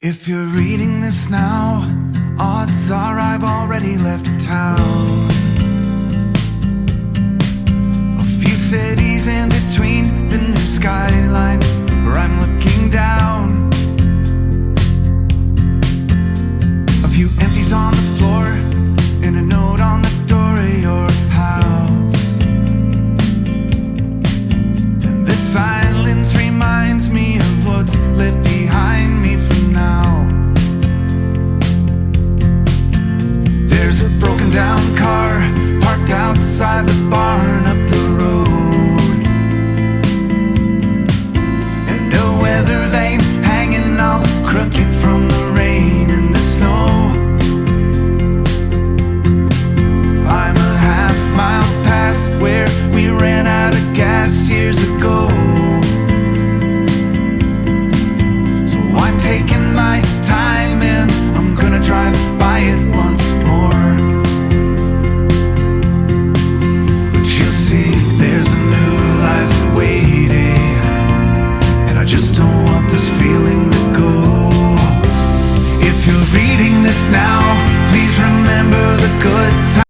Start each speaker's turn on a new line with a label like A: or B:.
A: If you're reading this now, odds are I've already left town. A few cities in between the new skyline where I'm looking down. A few empties on the floor and a note on the door of your house. And this silence reminds me of what's left behind me for now. There's a broken down car parked outside the barn up the road, and a weather vane hanging all crooked